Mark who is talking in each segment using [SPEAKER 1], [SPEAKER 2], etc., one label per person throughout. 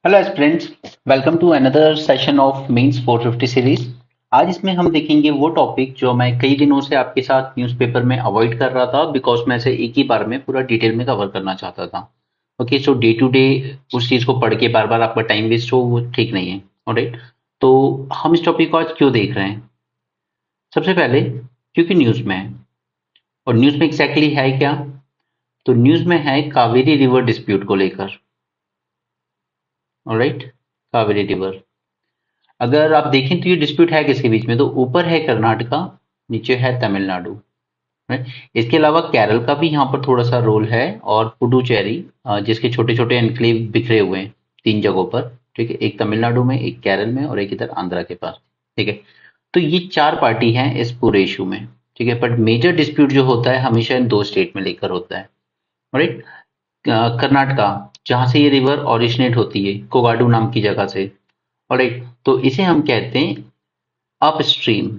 [SPEAKER 1] Hello friends, welcome to another session of mains 450 series. आज इसमें हम देखेंगे वो टॉपिक जो मैं कई दिनों से आपके साथ न्यूज़पेपर में अवॉइड कर रहा था बिकॉज मैं इसे एक ही बार में पूरा डिटेल में कवर करना चाहता था। Okay, so day to day उस चीज़ को पढ़ के बार बार आपका टाइम वेस्ट हो वो ठीक नहीं है। ऑलराइट, तो हम इस टॉपिक को आज क्यों देख रहे हैं? सबसे पहले क्योंकि न्यूज़ में है, और न्यूज़ में एग्जैक्टली है क्या? तो न्यूज़ में है कावेरी रिवर डिस्प्यूट को लेकर। ऑलराइट, कावेरी रिवर अगर आप देखें तो ये डिस्प्यूट है किसके बीच में? तो ऊपर है कर्नाटका, नीचे है तमिलनाडु। राइट? इसके अलावा केरल का भी यहाँ पर थोड़ा सा रोल है, और पुडुचेरी, जिसके छोटे छोटे एनक्लेव बिखरे हुए हैं तीन जगहों पर। ठीक है, एक तमिलनाडु में, एक केरल में, और एक इधर आंध्रा के पास। ठीक है, तो ये चार पार्टी हैं इस पूरे इशू में। ठीक है, बट मेजर डिस्प्यूट जो होता है हमेशा इन दो स्टेट में लेकर होता है। राइट, कर्नाटका, जहां से ये रिवर ओरिजिनेट होती है, कोगाडू नाम की जगह से। ऑलराइट, तो इसे हम कहते हैं अपस्ट्रीम,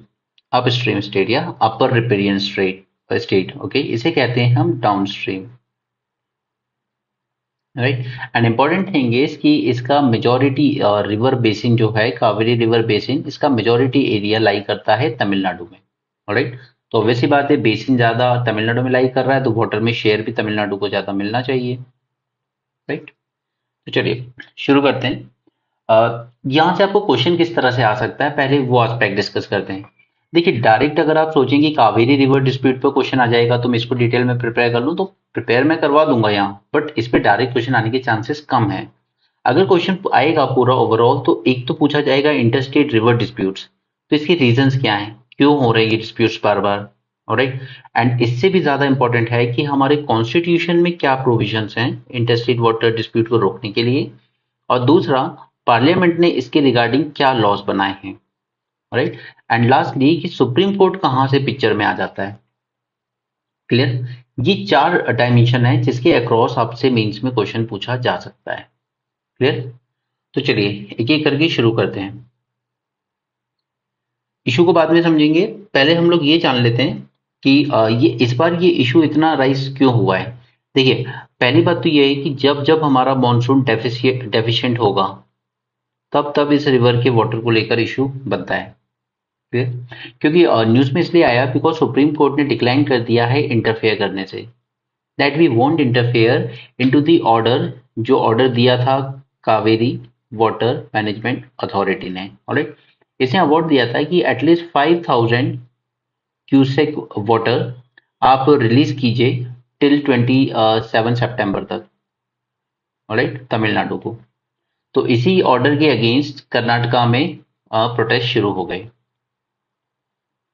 [SPEAKER 1] अपस्ट्रीम स्टेट या अपर रिपेरियन स्टेट स्टेट। ओके, इसे कहते हैं हम downstream. Right, and important thing is कि इसका मेजॉरिटी रिवर बेसिन जो है, कावेरी रिवर बेसिन, इसका मेजॉरिटी एरिया लाई करता है तमिलनाडु में। ऑलराइट, तो ऑब्वियसली बात है, बेसिन ज्यादा तमिलनाडु में लाई कर रहा है तो वाटर में शेयर भी तमिलनाडु को ज्यादा मिलना चाहिए। राइट, तो चलिए शुरू करते हैं। यहाँ से आपको क्वेश्चन किस तरह से आ सकता है, पहले वो एस्पेक्ट डिस्कस करते हैं। देखिए, डायरेक्ट अगर आप सोचेंगे कावेरी रिवर डिस्प्यूट पर क्वेश्चन आ जाएगा तो मैं इसको डिटेल में प्रिपेयर कर लूँ, तो प्रिपेयर मैं करवा दूंगा यहाँ, बट इस पे डायरेक्ट क्वेश्चन आने के चांसेस कम है। अगर क्वेश्चन आएगा पूरा ओवरऑल तो एक तो पूछा जाएगा इंटरस्टेट रिवर डिस्प्यूट्स, तो इसके रीजंस क्या हैं, क्यों हो रहे हैं ये disputes bar bar. Alright, and इससे भी ज्यादा इंपॉर्टेंट है कि हमारे कॉन्स्टिट्यूशन में क्या प्रोविजंस हैं इंटरस्टेट वाटर डिस्प्यूट को रोकने के लिए, और दूसरा, पार्लियामेंट ने इसके रिगार्डिंग क्या लॉज बनाए हैं। राइट, एंड लास्टली कि सुप्रीम कोर्ट कहां से पिक्चर में आ जाता है। क्लियर, ये चार डायमेंशन है जिसके अक्रॉस आपसे मेंस में क्वेश्चन पूछा जा सकता है। क्लियर, तो चलिए एक एक करके शुरू करते हैं। इशू को बाद में समझेंगे, पहले हम लोग ये जान लेते हैं कि ये इस बार ये इशू इतना राइज क्यों हुआ है। देखिए, पहली बात तो ये है कि जब जब हमारा मॉनसून डेफिशिएंट होगा तब तब इस रिवर के वाटर को लेकर इशू बनता है। क्लियर, क्योंकि न्यूज में इसलिए आया बिकॉज सुप्रीम कोर्ट ने डिक्लाइन कर दिया है इंटरफेयर करने से, that we won't interfere into the order, जो ऑर्डर दिया था कावेरी वाटर मैनेजमेंट अथॉरिटी ने। ऑलराइट, इसे अवार्ड दिया था कि एटलीस्ट 5000 क्यूसेक वाटर आप रिलीज कीजिए टिल 27 सितंबर तक। ऑलराइट, तमिलनाडु को। तो इसी ऑर्डर के अगेंस्ट कर्नाटका में प्रोटेस्ट शुरू हो गए।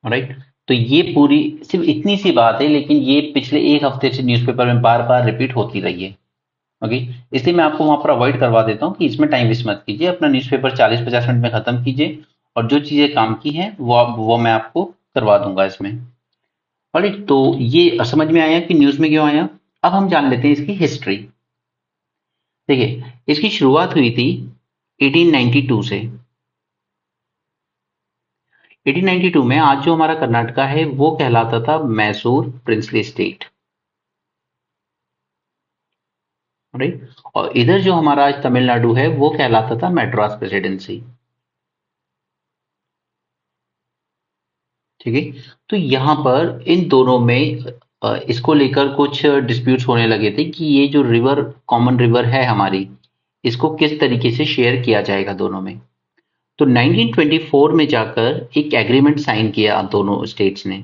[SPEAKER 1] राइट, तो ये पूरी सिर्फ इतनी सी बात है, लेकिन ये पिछले एक हफ्ते से न्यूज़पेपर में बार बार रिपीट होती रही है। ओके, इसलिए मैं आपको वहां पर अवॉइड करवा देता हूँ कि इसमें टाइम वेस्ट मत कीजिए, अपना न्यूज़पेपर 40-50 मिनट में खत्म कीजिए, और जो चीजें काम की हैं वो मैं आपको करवा दूंगा इसमें। राइट, तो ये समझ में आया कि न्यूज में क्यों आया। अब हम जान लेते हैं इसकी हिस्ट्री। देखिए, इसकी शुरुआत हुई थी 1892 से। 1892 में आज जो हमारा कर्नाटका है वो कहलाता था मैसूर प्रिंसली स्टेट। राइट, और इधर जो हमारा आज तमिलनाडु है वो कहलाता था मैड्रास प्रेसिडेंसी। ठीक है, तो यहाँ पर इन दोनों में इसको लेकर कुछ डिस्प्यूट्स होने लगे थे कि ये जो रिवर, कॉमन रिवर है हमारी, इसको किस तरीके से शेयर किया जाएगा दोनों में। तो 1924 में जाकर एक एग्रीमेंट साइन किया दोनों स्टेट्स ने।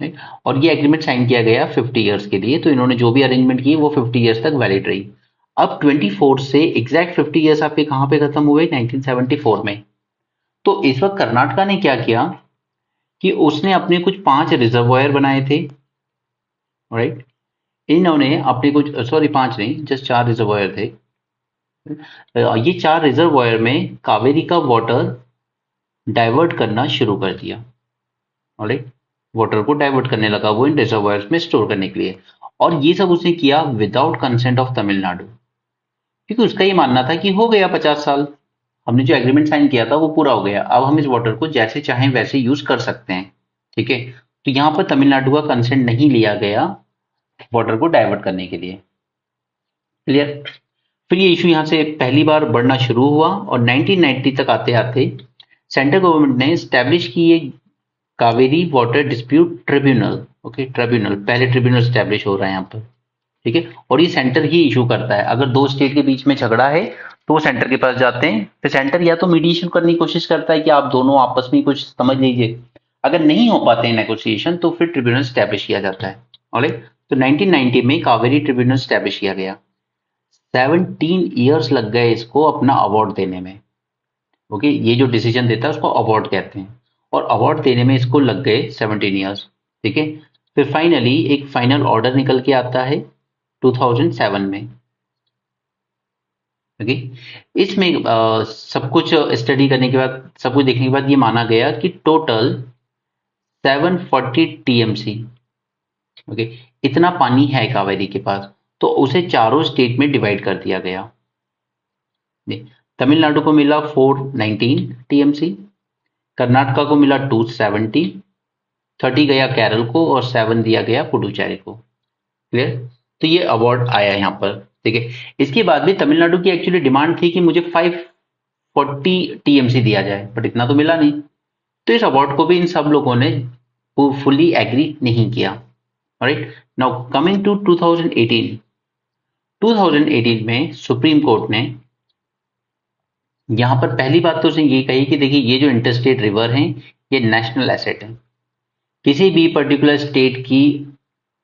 [SPEAKER 1] right? और ये एग्रीमेंट साइन किया गया 50 इयर्स के लिए, तो इन्होंने जो भी अरेंजमेंट किए वो 50 इयर्स तक वैलिड रही। अब 24 से एग्जैक्ट 50 इयर्स आपके कहां पे खत्म हुए? 1974 में। तो इस वक्त कर्नाटका ने क्या किया कि उसने अपने कुछ 5 रिजर्वायर बनाए थे। राइट, इन्होंने अपने कुछ, सॉरी 5 नहीं, जस्ट 4 रिजर्वायर थे। ये 4 रिजर्वायर में कावेरी का वाटर डाइवर्ट करना शुरू कर दिया। ऑलराइट, वाटर को डाइवर्ट करने लगा वो इन रिजर्वायर्स में स्टोर करने के लिए, और ये सब उसने किया विदाउट कंसेंट ऑफ तमिलनाडु, क्योंकि उसका ये मानना था कि हो गया 50 साल, हमने जो एग्रीमेंट साइन किया था वो पूरा हो गया, अब हम इस वाटर को जैसे चाहें वैसे यूज कर सकते हैं। ठीक है, तो यहां पर तमिलनाडु का कंसेंट नहीं लिया गया वाटर को डाइवर्ट करने के लिए। क्लियर, फिर ये इशू यहाँ से पहली बार बढ़ना शुरू हुआ और 1990 तक आते आते सेंट्रल गवर्नमेंट ने स्टैब्लिश की ये Kaveri water dispute tribunal. Okay, tribunal, पहले ट्रिब्यूनल स्टैब्लिश हो रहा है यहाँ पर। ठीक है, और ये सेंटर ही इशू करता है। अगर दो स्टेट के बीच में झगड़ा है तो वो सेंटर के पास जाते हैं, फिर सेंटर या तो मीडिएशन करने की कोशिश करता है कि आप दोनों आपस में कुछ समझ लीजिए। अगर नहीं हो पाते हैं नेगोशिएशन तो फिर ट्रिब्यूनल स्टैब्लिश किया जाता है। ऑलराइट, तो 1990 में कावेरी ट्रिब्यूनल स्टैब्लिश किया गया। 17 ईयर्स लग गए इसको अपना अवार्ड देने में। ओके, ये जो डिसीजन देता है उसको अवार्ड कहते हैं, और अवार्ड देने में इसको लग गए 17 ईयर्स। ठीक है, फिर फाइनली एक फाइनल ऑर्डर निकल के आता है 2007 में। ओके, इसमें सब कुछ स्टडी करने के बाद, सब कुछ देखने के बाद ये माना गया कि टोटल 740 टीएमसी, ओके, इतना पानी है कावेरी के पास, तो उसे चारों स्टेट में डिवाइड कर दिया गया। तमिलनाडु को मिला 419 टीएमसी, कर्नाटका को मिला 270, 30 गया केरल को और 7 दिया गया पुडुचेरी को। क्लियर? तो ये अवार्ड आया यहाँ पर। ठीक है, इसके बाद भी तमिलनाडु की एक्चुअली डिमांड थी कि मुझे 540 टीएमसी दिया जाए, बट इतना तो मिला नहीं, तो इस अवार्ड को भी इन सब लोगों ने फुली एग्री नहीं किया। Right, now coming to 2018। 2018 में सुप्रीम कोर्ट ने यहां पर पहली बात तो उसने ये कही कि देखिए ये जो इंटरस्टेट रिवर हैं ये नेशनल एसेट है, किसी भी पर्टिकुलर स्टेट की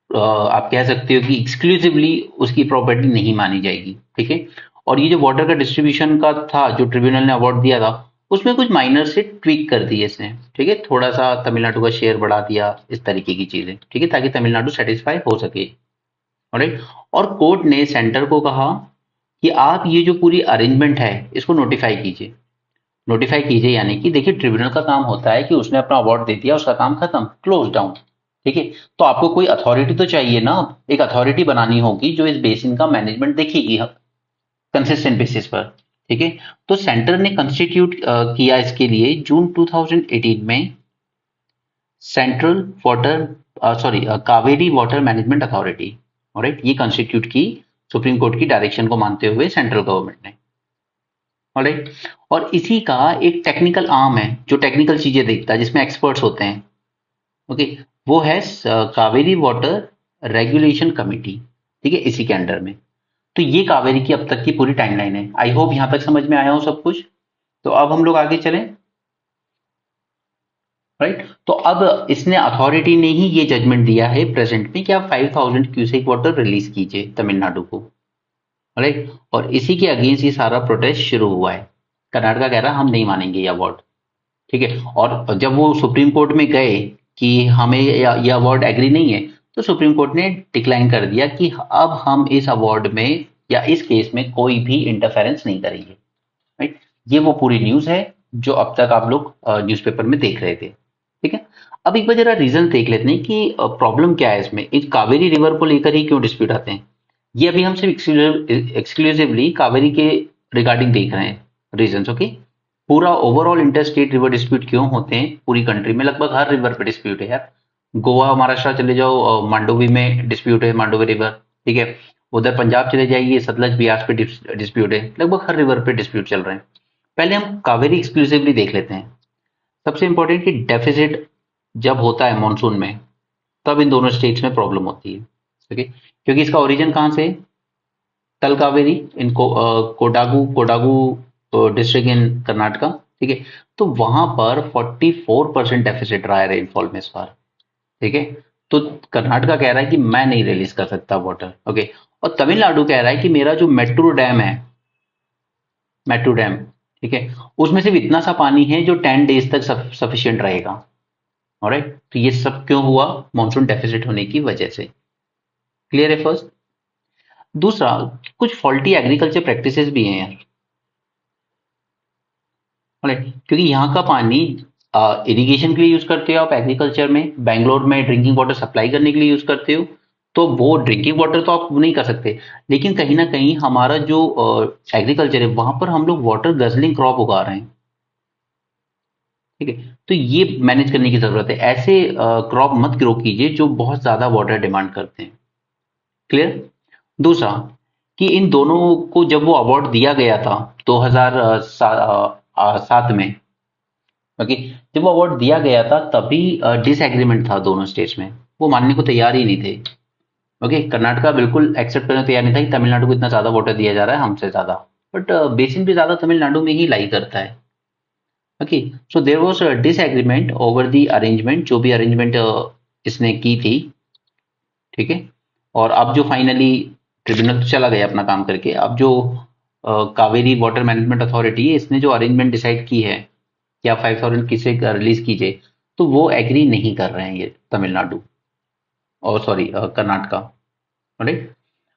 [SPEAKER 1] आप कह सकते हो कि एक्सक्लूसिवली उसकी प्रॉपर्टी नहीं मानी जाएगी। ठीक है, और ये जो वाटर का डिस्ट्रीब्यूशन का था जो ट्रिब्यूनल ने अवार्ड दिया था उसमें कुछ माइनर से ट्वीक कर दिए इसने। ठीक है, थोड़ा सा तमिलनाडु का शेयर बढ़ा दिया, इस तरीके की चीजें। ठीक है, ताकि तमिलनाडु सेटिस्फाई हो सके। ऑलराइट, और कोर्ट ने सेंटर को कहा कि आप ये जो पूरी अरेंजमेंट है इसको नोटिफाई कीजिए। नोटिफाई कीजिए यानी कि देखिए ट्रिब्यूनल का काम होता है कि उसने अपना अवार्ड दे दिया, उसका काम खत्म, क्लोज डाउन। ठीक है, तो आपको कोई अथॉरिटी तो चाहिए ना, एक अथॉरिटी बनानी होगी जो इस बेसिन का मैनेजमेंट देखेगी कंसिस्टेंट बेसिस पर। ठीक है, तो सेंटर ने कंस्टिट्यूट किया इसके लिए जून 2018 में central water Kaveri water management authority. Alright, ये कंस्टिट्यूट की सुप्रीम कोर्ट की डायरेक्शन को मानते हुए सेंट्रल गवर्नमेंट ने। ऑलराइट, और इसी का एक टेक्निकल आर्म है जो टेक्निकल चीजें देखता है, जिसमें एक्सपर्ट्स होते हैं। ओके, वो है कावेरी वाटर रेगुलेशन कमेटी। ठीक है, इसी के अंडर में। तो ये कावेरी की अब तक की पूरी टाइमलाइन है। आई होप यहां तक समझ में आया हो सब कुछ। तो अब हम लोग आगे चलें। राइट, तो अब इसने अथॉरिटी ने ही ये जजमेंट दिया है प्रेजेंट में कि आप 5000 क्यूसेक वाटर रिलीज कीजिए तमिलनाडु को। राइट, और इसी के अगेंस्ट ये सारा प्रोटेस्ट शुरू हुआ है। कर्नाटका कह रहा हम नहीं मानेंगे ये अवार्ड। ठीक है, और जब वो सुप्रीम कोर्ट में गए कि हमें ये अवार्ड एग्री नहीं है, तो सुप्रीम कोर्ट ने डिक्लाइन कर दिया कि अब हम इस अवार्ड में या इस केस में कोई भी इंटरफेरेंस नहीं करेंगे। राइट, ये वो पूरी न्यूज है जो अब तक आप लोग न्यूज़पेपर में देख रहे थे। ठीक है, अब एक बार जरा रीजन देख लेते हैं कि प्रॉब्लम क्या है इसमें, इस कावेरी रिवर को लेकर ही क्यों डिस्प्यूट आते हैं। ये अभी हम सिर्फ एक्सक्लूसिवली कावेरी के रिगार्डिंग देख रहे हैं रीजन। ओके, पूरा overall inter state river dispute क्यों होते हैं पूरी कंट्री में, लगभग हर रिवर पे डिस्प्यूट है यार। गोवा महाराष्ट्र चले जाओ, मांडोवी में डिस्प्यूट है, मांडोवी रिवर। ठीक है, उधर पंजाब चले जाइए, सतलज ब्यास पे डिस्प्यूट है, लगभग हर रिवर पे डिस्प्यूट चल रहे हैं। पहले हम कावेरी एक्सक्लूसिवली देख लेते हैं। सबसे इंपॉर्टेंट कि डेफिसिट जब होता है मानसून में तब इन दोनों स्टेट्स में प्रॉब्लम होती है। ओके, क्योंकि इसका ओरिजिन कहाँ से, तल कावेरी इन कोडागू डिस्ट्रिक्ट इन कर्नाटका। ठीक है, तो वहां पर 44% डेफिसिट रहा है रेनफॉल में इस बार। ठीक है, तो कर्नाटका कह रहा है कि मैं नहीं रिलीज कर सकता वाटर। ओके, और तमिलनाडु कह रहा है कि मेरा जो मेट्रो डैम है, मेट्रो डैम, ठीक है, उसमें सिर्फ इतना सा पानी है जो 10 डेज तक सफिशियंट रहेगा। ऑलराइट, तो ये सब क्यों हुआ, मानसून डेफिसिट होने की वजह से। क्लियर है फर्स्ट। दूसरा, कुछ फॉल्टी एग्रीकल्चर प्रैक्टिसेस भी हैं यार। ऑलराइट, क्योंकि यहाँ का पानी इरिगेशन के लिए यूज करते हो आप, एग्रीकल्चर में बैंगलोर में ड्रिंकिंग वाटर सप्लाई करने के लिए यूज करते हो, तो वो ड्रिंकिंग वाटर तो आप नहीं कर सकते। लेकिन कहीं ना कहीं हमारा जो एग्रीकल्चर है वहां पर हम लोग वाटर गजलिंग क्रॉप उगा रहे हैं। ठीक है, तो ये मैनेज करने की जरूरत है। ऐसे क्रॉप मत ग्रो कीजिए जो बहुत ज्यादा वाटर डिमांड करते हैं। क्लियर। दूसरा, कि इन दोनों को जब वो अवार्ड दिया गया था 2007 में, ओके, जब वो अवार्ड दिया गया था तभी डिसएग्रीमेंट था दोनों स्टेट्स में, वो मानने को तैयार ही नहीं थे। ओके, कर्नाटका बिल्कुल एक्सेप्ट करने को तैयार नहीं था कि तमिलनाडु को इतना ज्यादा वाटर दिया जा रहा है हमसे ज्यादा, बट बेसिन भी ज्यादा तमिलनाडु में ही लाई करता है। Okay, so there was a disagreement over the arrangement, जो भी अरेंजमेंट इसने की थी, ठीक है। और अब जो फाइनली ट्रिब्यूनल तो चला गया अपना काम करके, अब जो कावेरी वाटर मैनेजमेंट अथॉरिटी है, इसने जो अरेंजमेंट डिसाइड की है कि आप 5000 किसे रिलीज कीजिए, तो वो एग्री नहीं कर रहे हैं ये तमिलनाडु, और सॉरी कर्नाटका, राइट।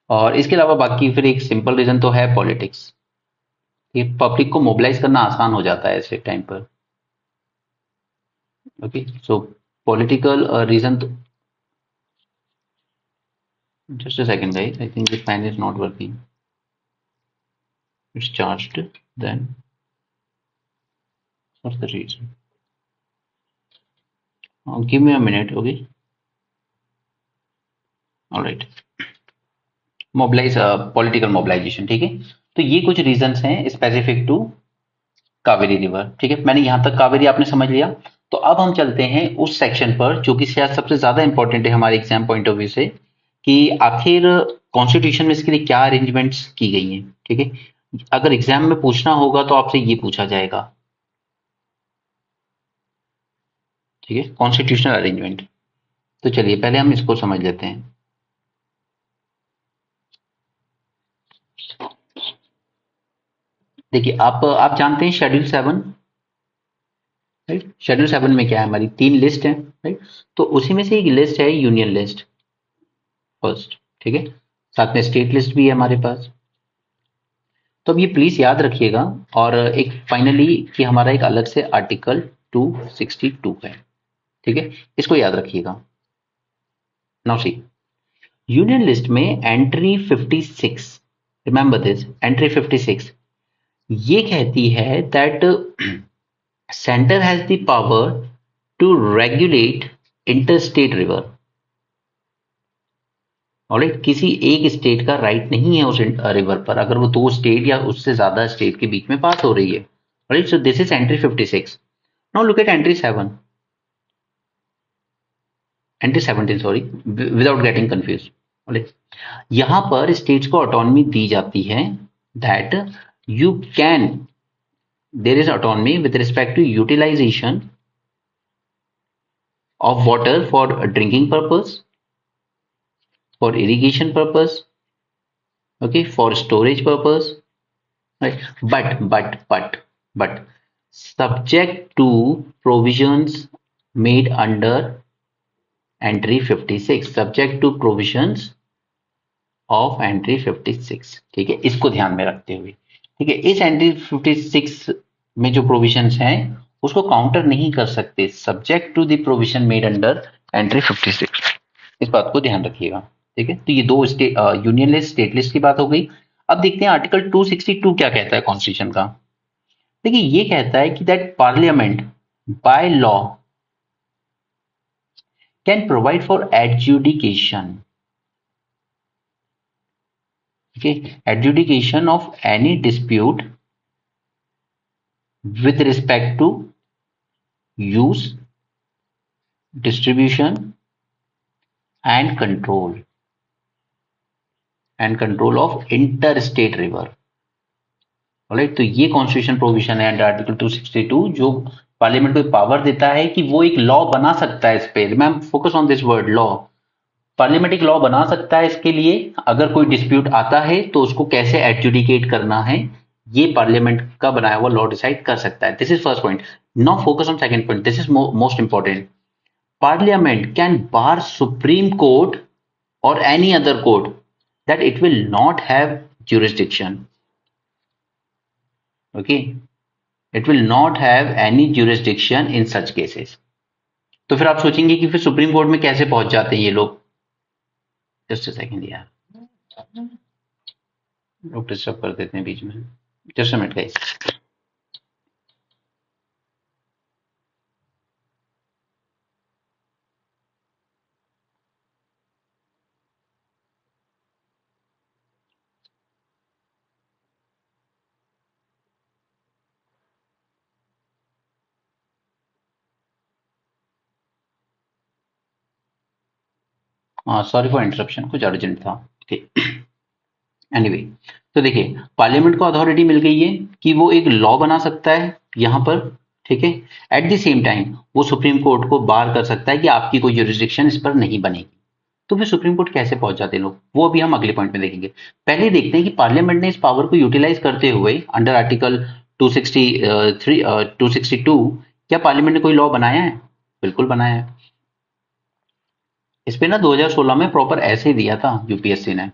[SPEAKER 1] और इसके अलावा बाकी फिर एक सिंपल रीजन तो है पॉलिटिक्स, ये पब्लिक को मोबिलाइज करना आसान हो जाता है ऐसे टाइम पर। ओके, सो पॉलिटिकल रीजन तो, just a second guys, I think this fan is not working, it's charged, then what's the reason, give me a minute, okay, alright. Mobilise, political mobilisation, ठीक है। तो ये कुछ reasons हैं specific to Kaveri river, ठीक है। मैंने यहां तक कावेरी आपने समझ लिया। तो अब हम चलते हैं उस सेक्शन पर जो कि शायद सबसे ज्यादा इंपॉर्टेंट है हमारे एग्जाम पॉइंट ऑफ व्यू से, कि आखिर कॉन्स्टिट्यूशन में इसके लिए क्या अरेंजमेंट्स की गई हैं, ठीक है। अगर एग्जाम में पूछना होगा तो आपसे ये पूछा जाएगा, ठीक है, कॉन्स्टिट्यूशनल अरेंजमेंट। तो चलिए पहले हम इसको समझ लेते हैं। देखिए, आप जानते हैं शेड्यूल 7, राइट। शेड्यूल 7 में क्या है, हमारी 3 लिस्ट है, राइट। तो उसी में से एक लिस्ट है यूनियन लिस्ट फर्स्ट, ठीक है। साथ में स्टेट लिस्ट भी है हमारे पास। तो अब ये प्लीज याद रखिएगा। और एक फाइनली कि हमारा एक अलग से आर्टिकल 262 है, ठीक है, इसको याद रखिएगा। नाउ सी, यूनियन लिस्ट में एंट्री 56, रिमेंबर दिस, एंट्री 56 ये कहती है that centre has the power to regulate interstate river, alright. किसी एक स्टेट का राइट नहीं है उस रिवर पर, अगर वो 2 स्टेट या उससे ज्यादा स्टेट के बीच में पास हो रही है, right. So this is entry 56। Now look at entry 7, entry 17, sorry, without getting confuse, right. यहां पर स्टेट्स को ऑटोनॉमी दी जाती है that you can, there is autonomy with respect to utilisation of water for drinking purpose, for irrigation purpose, okay, for storage purpose, right. But subject to provisions made under entry 56, subject to provisions of entry 56, ठीक है, इसको ध्यान में रखते हुए, ठीक है, इस एंट्री 56 में जो प्रोविजंस हैं उसको काउंटर नहीं कर सकते, subject to the provision made under entry 56, इस बात को ध्यान रखिएगा, ठीक है। तो ये दो state, union list state list की बात हो गई। अब देखते हैं आर्टिकल 262 क्या कहता है कॉन्स्टिट्यूशन का। देखिए, ये कहता है कि that parliament by law can provide for adjudication, okay, adjudication of any dispute with respect to use, distribution and control of interstate river, right. तो ये कॉन्स्टिट्यूशन प्रोविजन है अंडर आर्टिकल 262 जो पार्लियामेंट को पावर देता है कि वो एक लॉ बना सकता है इस पे, ma'am focus on this word law. Parliament एक लॉ बना सकता है इसके लिए, अगर कोई डिस्प्यूट आता है तो उसको कैसे एडजुडिकेट करना है, ये पार्लियामेंट का बनाया हुआ लॉ डिसाइड कर सकता है। This is first point. Now focus on second point, this is most important. Parliament can bar supreme court और any other court that it will not have jurisdiction, okay, it will not have any jurisdiction in such cases। तो फिर आप सोचेंगे कि फिर supreme court में कैसे पहुंच जाते हैं ये लोग, जस्ट अ सेकंड यार, लोग डिस्टर्ब कर देते हैं बीच में, just a minute guys. Sorry for interruption, कुछ अर्जेंट था। एनीवे, तो देखिए पार्लियामेंट को अथॉरिटी मिल गई है कि वो एक लॉ बना सकता है यहाँ पर, ठीक है। एट द सेम टाइम वो सुप्रीम कोर्ट को बार कर सकता है कि आपकी कोई जुरिस्डिक्शन इस पर नहीं बनेगी। तो फिर सुप्रीम कोर्ट कैसे पहुंच जाते हैं लोग, वो अभी हम अगले पॉइंट में देखेंगे। पहले देखते हैं कि पार्लियामेंट ने इस पावर को यूटिलाइज करते हुए अंडर आर्टिकल 263 262 क्या पार्लियामेंट ने कोई लॉ बनाया है? बिल्कुल बनाया है। इस पे ना 2016 में प्रॉपर ऐसे दिया था यूपीएससी ने,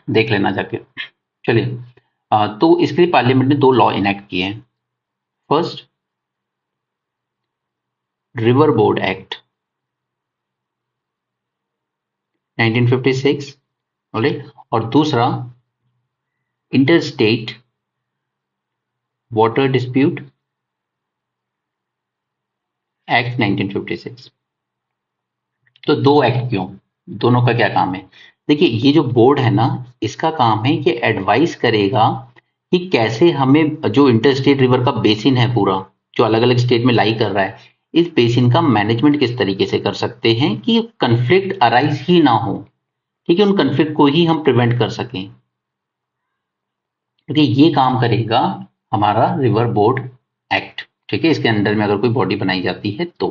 [SPEAKER 1] देख लेना जाके। चलिए, तो इसके लिए पार्लियामेंट ने दो लॉ इनेक्ट किए हैं। फर्स्ट, रिवर बोर्ड एक्ट 1956, और दूसरा इंटरस्टेट वाटर डिस्प्यूट एक्ट 1956। तो दो एक्ट क्यों, दोनों का क्या काम है? देखिए ये जो बोर्ड है ना, इसका काम है कि एडवाइस करेगा कि कैसे हमें जो इंटरस्टेट रिवर का बेसिन है पूरा, जो अलग अलग स्टेट में लाई कर रहा है, इस बेसिन का मैनेजमेंट किस तरीके से कर सकते हैं कि कंफ्लिक्ट अराइज ही ना हो, ठीक है, उन कंफ्लिक्ट को ही हम प्रिवेंट कर सकें। क्योंकि ये काम करेगा हमारा रिवर बोर्ड एक्ट, ठीक है, इसके अंडर में अगर कोई बॉडी बनाई जाती है तो।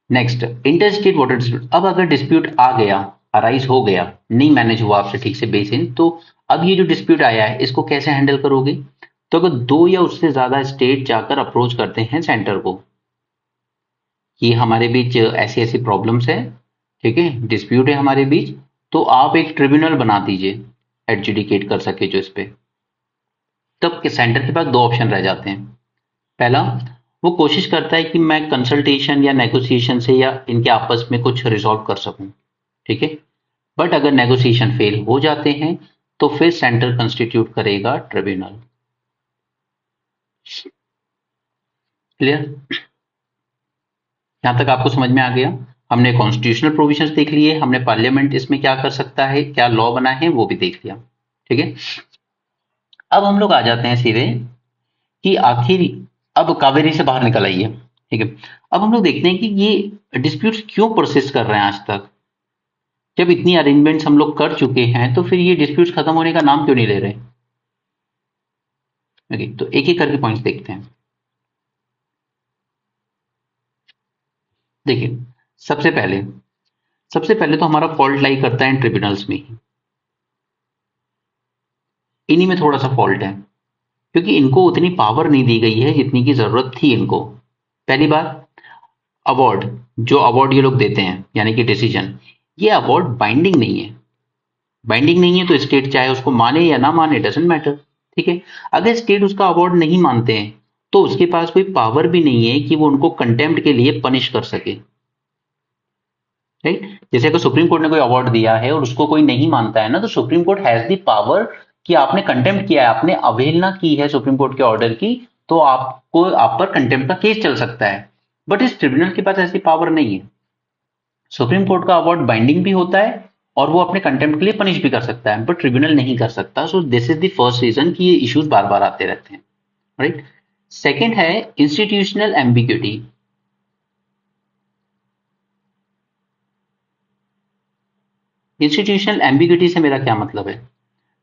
[SPEAKER 1] Next, interstate water dispute. अब अगर डिस्प्यूट आ गया, अराइज हो गया, नहीं मैनेज हुआ आपसे ठीक से बेसिन, तो अब ये जो डिस्प्यूट आया है इसको कैसे हैंडल करोगे? तो अगर दो या उससे ज्यादा स्टेट जाकर अप्रोच करते हैं सेंटर को कि हमारे बीच ऐसी ऐसी प्रॉब्लम्स है, ठीक है, डिस्प्यूट है हमारे बीच, तो आप एक ट्रिब्यूनल बना दीजिए एडजुडिकेट कर सके जो इस पे। तब सेंटर के पास दो ऑप्शन रह जाते हैं। पहला, वो कोशिश करता है कि मैं कंसल्टेशन या नेगोशिएशन से या इनके आपस में कुछ रिजॉल्व कर सकूं, ठीक है। बट अगर नेगोशिएशन फेल हो जाते हैं तो फिर सेंटर कंस्टिट्यूट करेगा ट्रिब्यूनल। क्लियर? यहां तक आपको समझ में आ गया? हमने कॉन्स्टिट्यूशनल प्रोविजंस देख लिए, हमने पार्लियामेंट इसमें क्या कर सकता है, क्या लॉ बना है वो भी देख लिया, ठीक है। अब हम लोग आ जाते हैं सीधे कि आखिर अब कावेरी से बाहर निकल आई है, ठीक है। अब हम लोग देखते हैं कि ये डिस्प्यूट्स क्यों परसिस्ट कर रहे हैं आज तक। जब इतनी अरेंजमेंट्स हम लोग कर चुके हैं तो फिर ये डिस्प्यूट्स खत्म होने का नाम क्यों नहीं ले रहे? ओके, तो एक एक करके पॉइंट्स देखते हैं। देखिए, सबसे पहले सबसे पहले तो हमारा फॉल्ट लाई करता है ट्रिब्यूनल्स में ही, इन्हीं में थोड़ा सा फॉल्ट है, क्योंकि इनको उतनी पावर नहीं दी गई है जितनी की जरूरत थी इनको। पहली बात, अवार्ड, जो अवार्ड ये लोग देते हैं यानी कि डिसीजन, ये अवार्ड बाइंडिंग नहीं है। बाइंडिंग नहीं है तो स्टेट चाहे उसको माने या ना माने, डजेंट मैटर, ठीक है। अगर स्टेट उसका अवार्ड नहीं मानते हैं तो उसके पास कोई पावर भी नहीं है कि वो उनको कंटेम्प्ट के लिए पनिश कर सके, राइट। जैसे अगर सुप्रीम कोर्ट ने कोई अवार्ड दिया है और उसको कोई नहीं मानता है ना, तो supreme court has the power कि आपने कंटेम्प्ट किया है, आपने अवहेलना की है सुप्रीम कोर्ट के ऑर्डर की, तो आपको आप पर कंटेम्प्ट का केस चल सकता है। बट इस ट्रिब्यूनल के पास ऐसी पावर नहीं है। सुप्रीम कोर्ट का अवार्ड बाइंडिंग भी होता है और वो अपने कंटेम्प्ट के लिए पनिश भी कर सकता है, बट ट्रिब्यूनल नहीं कर सकता। So this is the first reason कि ये इश्यूज बार बार आते रहते हैं, राइट। सेकेंड है इंस्टीट्यूशनल एम्बिग्यूटी। इंस्टीट्यूशनल एम्बिग्यूटी से मेरा क्या मतलब है?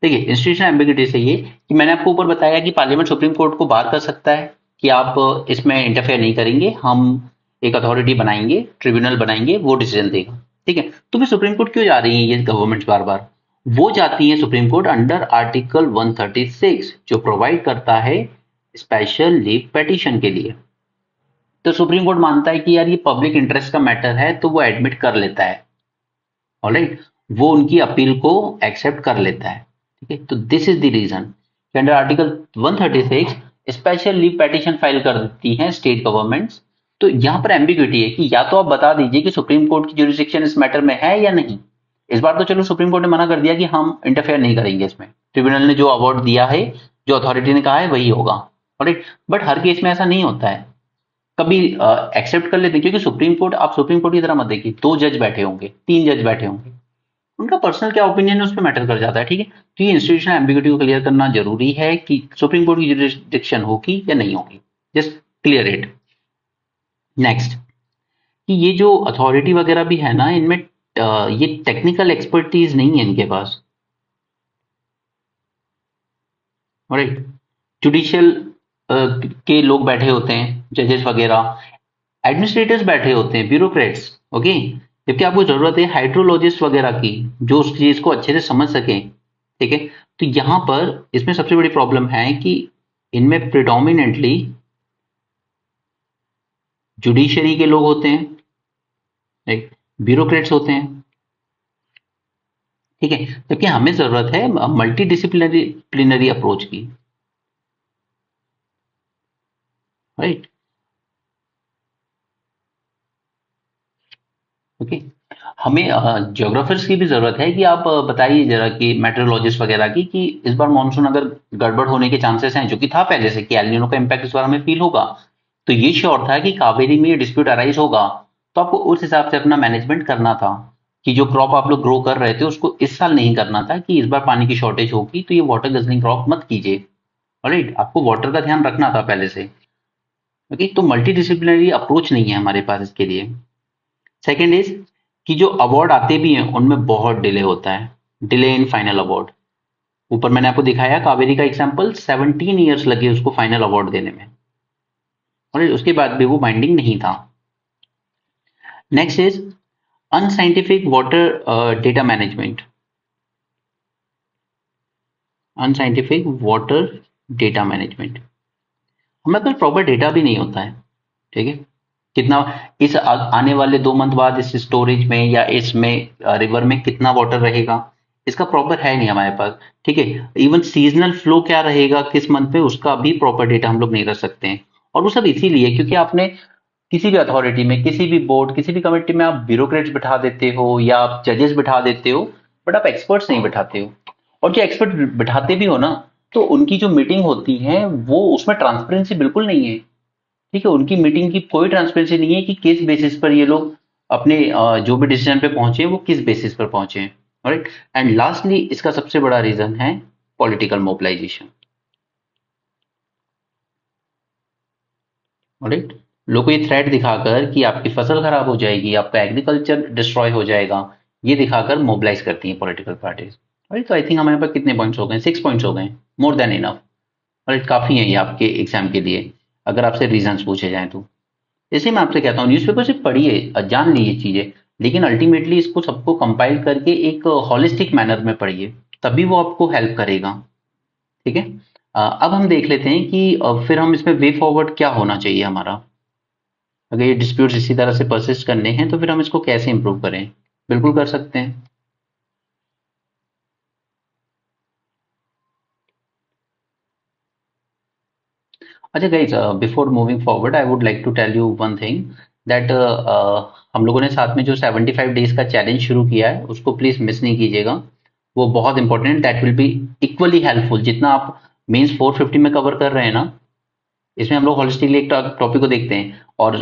[SPEAKER 1] देखिए, इंस्टीट्यूशनल एम्बिग्यूटी से ये कि मैंने आपको ऊपर बताया कि पार्लियामेंट सुप्रीम कोर्ट को बार कर सकता है कि आप इसमें इंटरफेयर नहीं करेंगे, हम एक अथॉरिटी बनाएंगे, ट्रिब्यूनल बनाएंगे, वो डिसीजन देगा, ठीक है। तो फिर सुप्रीम कोर्ट क्यों जा रही है ये गवर्नमेंट बार बार? वो जाती है सुप्रीम कोर्ट अंडर आर्टिकल 136 जो प्रोवाइड करता है स्पेशल लीव पेटिशन के लिए। तो सुप्रीम कोर्ट मानता है कि यार ये पब्लिक इंटरेस्ट का मैटर है तो वो एडमिट कर लेता है, ऑलराइट, वो उनकी अपील को एक्सेप्ट कर लेता है, ठीक है। तो दिस इज द रीजन कि under article 136 special leave petition file कर देती हैं स्टेट गवर्नमेंट्स। तो यहां पर एम्बिग्यूटी है कि या तो आप बता दीजिए कि सुप्रीम कोर्ट की ज्यूरिसडिक्शन इस मैटर में है या नहीं। इस बार तो चलो सुप्रीम कोर्ट ने मना कर दिया कि हम इंटरफेयर नहीं करेंगे इसमें, ट्रिब्यूनल ने जो अवार्ड दिया है, जो अथॉरिटी ने कहा है वही होगा, राइट। बट हर केस में ऐसा नहीं होता है, कभी एक्सेप्ट कर लेते हैं, क्योंकि सुप्रीम कोर्ट, आप सुप्रीम कोर्ट की तरह मत देखिए, दो जज बैठे होंगे, तीन जज बैठे होंगे, उनका पर्सनल क्या ओपिनियन है उस पर मैटर कर जाता है, ठीक है। तो ये इंस्टीट्यूशनल एम्बिग्यूटी को क्लियर करना जरूरी है कि सुप्रीम कोर्ट की जुरिसडिक्शन होगी या नहीं होगी, जस्ट क्लियर इट। नेक्स्ट, कि ये जो अथॉरिटी वगैरह भी है ना, इनमें ये टेक्निकल एक्सपर्टीज नहीं है इनके पास, राइट। जुडिशियल के लोग बैठे होते हैं, जजेस वगैरह, एडमिनिस्ट्रेटर्स बैठे होते हैं, ब्यूरोक्रेट्स, ओके। जबकि आपको जरूरत है हाइड्रोलॉजिस्ट वगैरह की, जो उस चीज को अच्छे से समझ सके, ठीक है। तो यहां पर इसमें सबसे बड़ी प्रॉब्लम है कि इनमें प्रिडोमिनेंटली जुडिशरी के लोग होते हैं, राइट, ब्यूरोक्रेट्स होते हैं, ठीक है। जबकि हमें जरूरत है मल्टी डिसिप्लिनरी अप्रोच की, राइट, ओके। हमें ज्योग्राफर्स की भी जरूरत है कि आप बताइए जरा कि मेट्रोलॉजिस्ट वगैरह की कि इस बार मानसून अगर गड़बड़ होने के चांसेस हैं, जो कि था पहले से कि एल नीनो का इम्पैक्ट इस बार हमें फील होगा, तो ये श्योर था कि कावेरी में ये डिस्प्यूट अराइज होगा, तो आपको उस हिसाब से अपना मैनेजमेंट करना था कि जो क्रॉप आप लोग ग्रो कर रहे थे उसको इस साल नहीं करना था कि इस बार पानी की शॉर्टेज होगी तो ये वाटर गजलिंग क्रॉप मत कीजिए, राइट। आपको वाटर का ध्यान रखना था पहले से, ओके। तो मल्टी डिसिप्लिनरी अप्रोच नहीं है हमारे पास इसके लिए। सेकेंड इज कि जो अवार्ड आते भी हैं उनमें बहुत डिले होता है, डिले इन फाइनल अवार्ड। ऊपर मैंने आपको दिखाया कावेरी का एग्जांपल, 17 ईयर्स लगे उसको फाइनल अवार्ड देने में, और उसके बाद भी वो बाइंडिंग नहीं था। Next is unscientific water data management, unscientific water data management. हमारे पास प्रॉपर डेटा भी नहीं होता है, ठीक है। कितना इस आने वाले 2 मंथ बाद इस स्टोरेज में या इसमें रिवर में कितना वाटर रहेगा, इसका प्रॉपर है नहीं हमारे पास, ठीक है। इवन सीजनल फ्लो क्या रहेगा किस मंथ में, उसका भी प्रॉपर डेटा हम लोग नहीं रख सकते हैं। और वो सब इसीलिए क्योंकि आपने किसी भी अथॉरिटी में, किसी भी बोर्ड, किसी भी कमेटी में आप ब्यूरोक्रेट्स बिठा देते हो या आप जजेस बिठा देते हो, बट आप एक्सपर्ट्स नहीं बिठाते हो। और जो एक्सपर्ट बिठाते भी हो ना, तो उनकी जो मीटिंग होती है वो उसमें ट्रांसपेरेंसी बिल्कुल नहीं है, ठीक है। उनकी मीटिंग की कोई ट्रांसपेरेंसी नहीं है कि किस बेसिस पर ये लोग अपने जो भी डिसीजन पे पहुंचे वो किस बेसिस पर पहुंचे, राइट। एंड लास्टली इसका सबसे बड़ा रीजन है पॉलिटिकल मोबिलाइजेशन, राइट। लोगों को ये थ्रेट दिखाकर कि आपकी फसल खराब हो जाएगी, आपका एग्रीकल्चर डिस्ट्रॉय हो जाएगा, ये दिखाकर मोबिलाइज करती हैं पॉलिटिकल पार्टीज, राइट। तो आई थिंक हमारे पास कितने पॉइंट्स हो गए, 6 पॉइंट्स हो गए, मोर देन इनफ, राइट। काफी है ये आपके एग्जाम के लिए अगर आपसे रीजंस पूछे जाएं तो। इसलिए मैं आपसे कहता हूँ न्यूज़पेपर सिर्फ पढ़िए, जान लीजिए चीजें, लेकिन अल्टीमेटली इसको सबको कंपाइल करके एक हॉलिस्टिक मैनर में पढ़िए, तभी वो आपको हेल्प करेगा, ठीक है। अब हम देख लेते हैं कि फिर हम इसमें वे फॉरवर्ड क्या होना चाहिए हमारा, अगर ये डिस्प्यूट्स इसी तरह से परसिस्ट करने हैं तो फिर हम इसको कैसे इंप्रूव करें। बिल्कुल कर सकते हैं। अच्छा guys, before moving forward I would like to tell you one thing that हम लोगों ने साथ में जो 75 डेज का चैलेंज शुरू किया है उसको प्लीज मिस नहीं कीजिएगा। वो बहुत important, that will be equally helpful जितना आप मीन्स 450 में कवर कर रहे हैं ना, इसमें हम लोग होलिस्टिकली एक टॉपिक को देखते हैं। और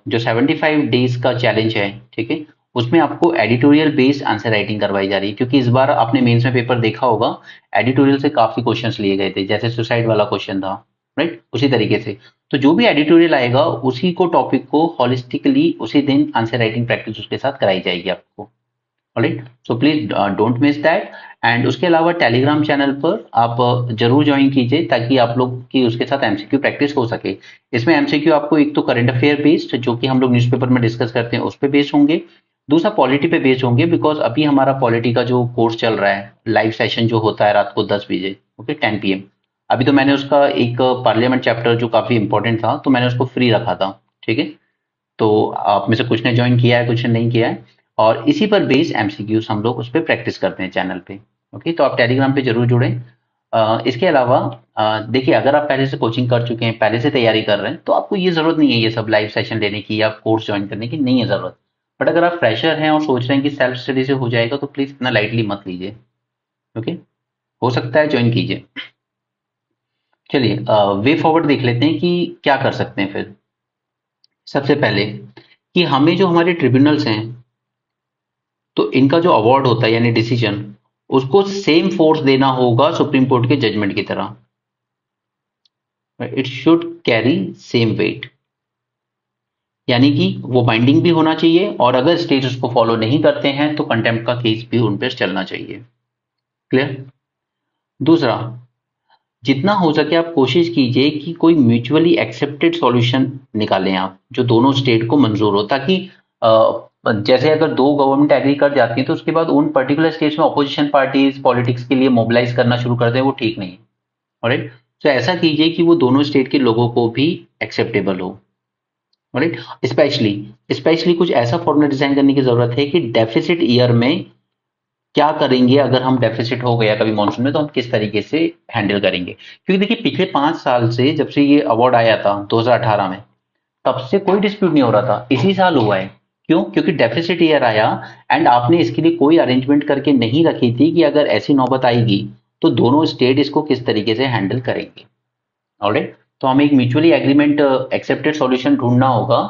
[SPEAKER 1] जो 75 डेज का चैलेंज है, ठीक है, उसमें आपको एडिटोरियल बेस्ड आंसर राइटिंग करवाई जा रही है, क्योंकि इस बार आपने मेंस में पेपर देखा होगा, एडिटोरियल से काफी क्वेश्चंस लिए गए थे, जैसे सुसाइड वाला क्वेश्चन था, राइट, उसी तरीके से। तो जो भी एडिटोरियल आएगा उसी को टॉपिक को होलिस्टिकली उसी दिन आंसर राइटिंग प्रैक्टिस उसके साथ कराई जाएगी आपको, alright. So please don't miss that. And उसके अलावा टेलीग्राम चैनल पर आप जरूर ज्वाइन कीजिए ताकि आप लोग की उसके साथ एमसीक्यू प्रैक्टिस हो सके। इसमें एमसीक्यू आपको एक तो करंट अफेयर बेस्ड जो कि हम लोग न्यूज़पेपर में डिस्कस करते हैं उस पर बेस्ड होंगे, दूसरा पॉलिटी पे बेस्ड होंगे, बिकॉज अभी हमारा पॉलिटी का जो कोर्स चल रहा है, लाइव सेशन जो होता है रात को 10 बजे, ओके, 10 PM। अभी तो मैंने उसका एक पार्लियामेंट चैप्टर जो काफी इंपॉर्टेंट था तो मैंने उसको फ्री रखा था, ठीक है। तो आप में से कुछ ने ज्वाइन किया है, कुछ ने नहीं किया है, और इसी पर बेस्ड एमसीक्यूज हम लोग उस पर प्रैक्टिस करते हैं चैनल पे, ओके। तो आप टेलीग्राम पे जरूर जुड़ें। इसके अलावा देखिए, अगर आप पहले से कोचिंग कर चुके हैं, पहले से तैयारी कर रहे हैं, तो आपको ये जरूरत नहीं है ये सब लाइव सेशन लेने की या कोर्स ज्वाइन करने की, नहीं है जरूरत। बट अगर आप फ्रेशर हैं और सोच रहे हैं कि सेल्फ स्टडी से हो जाएगा तो प्लीज इतना लाइटली मत लीजिए, ओके। हो सकता है ज्वाइन कीजिए। चलिए वे फॉरवर्ड देख लेते हैं कि क्या कर सकते हैं फिर। सबसे पहले कि हमें जो हमारे ट्रिब्यूनल्स हैं तो इनका जो अवार्ड होता है यानी डिसीजन, उसको सेम फोर्स देना होगा सुप्रीम कोर्ट के जजमेंट की तरह, it should carry same weight. यानी कि वो बाइंडिंग भी होना चाहिए और अगर स्टेट्स उसको फॉलो नहीं करते हैं तो कंटेम्प्ट का केस भी उन पर चलना चाहिए। क्लियर? दूसरा, जितना हो सके आप कोशिश कीजिए कि कोई म्यूचुअली एक्सेप्टेड सॉल्यूशन निकालें आप, जो दोनों स्टेट को मंजूर हो, ताकि जैसे अगर दो गवर्नमेंट एग्री कर जाती है तो उसके बाद उन पर्टिकुलर स्टेट्स में अपोजिशन पार्टीज पॉलिटिक्स के लिए मोबिलाइज करना शुरू कर दें, वो ठीक नहीं है। ऑलराइट, तो ऐसा कीजिए कि वो दोनों स्टेट के लोगों को भी एक्सेप्टेबल हो। ऑलराइट, स्पेशली स्पेशली कुछ ऐसा फॉर्मूला डिजाइन करने की जरूरत है कि डेफिसिट ईयर में क्या करेंगे, अगर हम डेफिसिट हो गया कभी मॉनसून में तो हम किस तरीके से हैंडल करेंगे। क्योंकि देखिए पिछले 5 साल से जब से ये अवार्ड आया था 2018 में, तब से कोई डिस्प्यूट नहीं हो रहा था, इसी साल हुआ है। क्यों? क्योंकि डेफिसिट ईयर आया एंड आपने इसके लिए कोई अरेंजमेंट करके नहीं रखी थी कि अगर ऐसी नौबत आएगी तो दोनों स्टेट इसको किस तरीके से हैंडल करेंगे। ऑलराइट, तो हमें एक म्यूचुअली एग्रीमेंट एक्सेप्टेड सॉल्यूशन ढूंढना होगा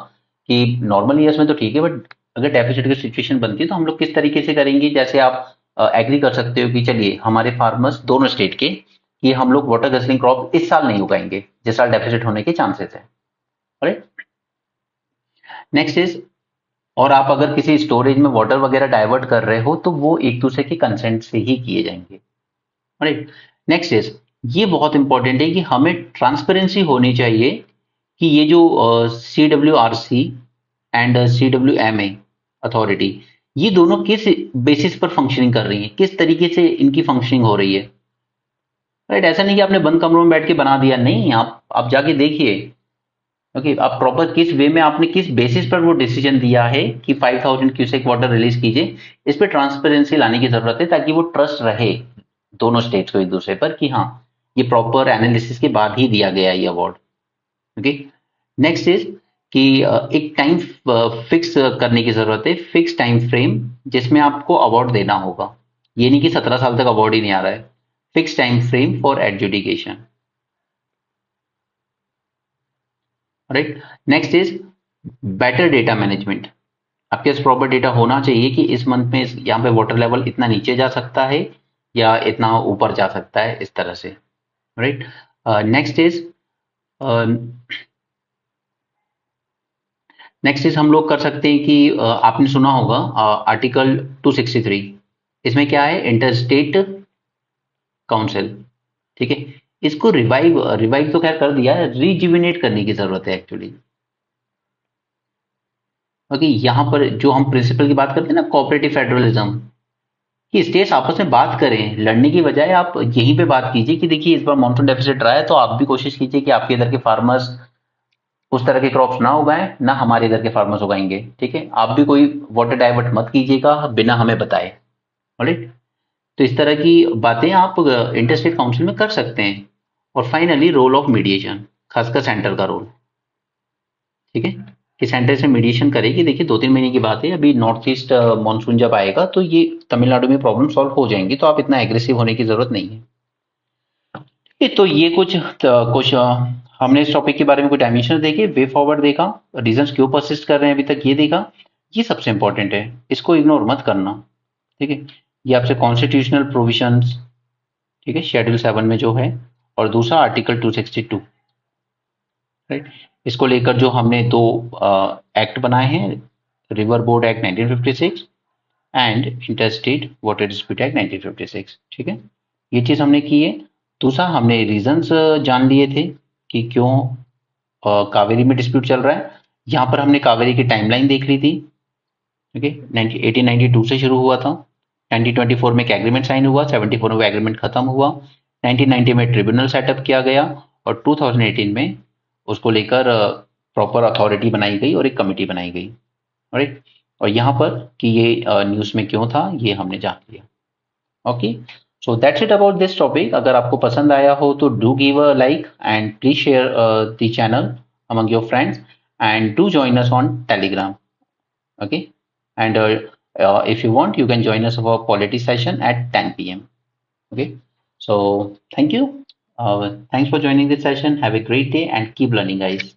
[SPEAKER 1] कि नॉर्मल ईयर्स में तो ठीक है, बट अगर डेफिसिट की सिचुएशन बनती है तो हम लोग किस तरीके से करेंगे। जैसे आप एग्री कर सकते हो कि चलिए हमारे फार्मर्स दोनों स्टेट के, कि हम लोग वाटर गजलिंग क्रॉप इस साल नहीं उगाएंगे जिस साल डेफिसिट होने के चांसेस है। राइट, नेक्स्ट इज, और आप अगर किसी स्टोरेज में वाटर वगैरह डाइवर्ट कर रहे हो तो वो एक दूसरे के कंसेंट से ही किए जाएंगे। राइट, नेक्स्ट इज, ये बहुत इंपॉर्टेंट है कि हमें ट्रांसपेरेंसी होनी चाहिए कि ये जो CWRC एंड CWMA अथॉरिटी, ये दोनों किस बेसिस पर फंक्शनिंग कर रही हैं, किस तरीके से इनकी फंक्शनिंग हो रही है। राइट, ऐसा नहीं कि आपने बंद कमरों में बैठ के बना दिया, नहीं, आप जाके देखिए। ओके, आप प्रॉपर किस वे में आपने किस बेसिस पर वो डिसीजन दिया है कि 5000 क्यूसेक वाटर रिलीज कीजिए, इस पे ट्रांसपेरेंसी लाने की जरूरत है ताकि वो ट्रस्ट रहे दोनों स्टेट्स को एक दूसरे पर कि हाँ ये प्रॉपर एनालिसिस के बाद ही दिया गया ये अवार्ड। ओके, नेक्स्ट इज कि एक टाइम फिक्स करने की जरूरत है, फिक्स टाइम फ्रेम जिसमें आपको अवार्ड देना होगा। ये नहीं कि 17 साल तक अवार्ड ही नहीं आ रहा है, fix time frame for adjudication. Right, next is better data management. आपके पास प्रॉपर डेटा होना चाहिए कि इस मंथ में यहाँ पे वाटर लेवल इतना नीचे जा सकता है या इतना ऊपर जा सकता है, इस तरह से। राइट, नेक्स्ट इज, हम लोग कर सकते हैं कि आपने सुना होगा आर्टिकल 263, इसमें क्या है, इंटर स्टेट काउंसिल। ठीक है, इसको रिवाइव रिवाइव तो खैर कर दिया है, रिजुविनेट करने की जरूरत है एक्चुअली। ओके, यहाँ पर जो हम प्रिंसिपल की बात करते हैं ना, कोऑपरेटिव फेडरलिज्म, कि स्टेट्स आपस में बात करें, लड़ने की बजाय आप यहीं पे बात कीजिए कि देखिए इस बार मॉनसून डेफिसिट रहा है तो आप भी कोशिश कीजिए कि आपके इधर के फार्मर्स उस तरह के क्रॉप्स ना उगाएं ना हमारे इधर के फार्मर्स उगाएंगे। ठीक है, आप भी कोई वाटर डाइवर्ट मत कीजिएगा बिना हमें बताए। ऑलराइट, तो इस तरह की बातें आप इंटर स्टेट काउंसिल में कर सकते हैं। और फाइनली रोल ऑफ मीडिएशन, खासकर सेंटर का रोल। ठीक है, कि सेंटर से मीडिएशन करेगी। देखिए 2-3 महीने की बात है, अभी नॉर्थ ईस्ट मानसून जब आएगा तो ये तमिलनाडु में प्रॉब्लम सॉल्व हो जाएंगी, तो आप इतना एग्रेसिव होने की जरूरत नहीं है। तो ये कुछ हमने इस टॉपिक के बारे में कुछ डायमेंशन देखे, वे फॉरवर्ड देखा, रीजंस क्यों परसिस्ट कर रहे हैं अभी तक ये देखा। ये सबसे इंपॉर्टेंट है, इसको इग्नोर मत करना। ठीक है, ये आपसे कॉन्स्टिट्यूशनल प्रोविजंस, ठीक है, शेड्यूल 7 में जो है, और दूसरा आर्टिकल 262। राइट, इसको लेकर जो हमने दो एक्ट बनाए हैं, river board act 1956 and interstate water dispute act 1956। ठीक है, ये चीज हमने की है। दूसरा, हमने रीजंस जान लिए थे कि क्यों कावेरी में डिस्प्यूट चल रहा है। यहाँ पर हमने कावेरी की टाइमलाइन देख ली थी। ओके, 1892 से शुरू हुआ था, 1924 में एक एग्रीमेंट साइन हुआ, 74 में वो एग्रीमेंट खत्म हुआ, 1990 में ट्रिब्यूनल सेटअप किया गया और 2018 में उसको लेकर प्रॉपर अथॉरिटी बनाई गई और एक कमेटी बनाई गई। राइट, और यहाँ पर कि ये न्यूज़ में क्यों था ये हमने जान लिया। Okay, so that's it about this topic. अगर आपको पसंद आया हो तो do give a like and please share the channel among your friends and do join us on Telegram. Okay, and if you want you can join us for a polity session at 10 p.m. Okay, so thank you. Thanks for joining this session. Have a great day and keep learning, guys.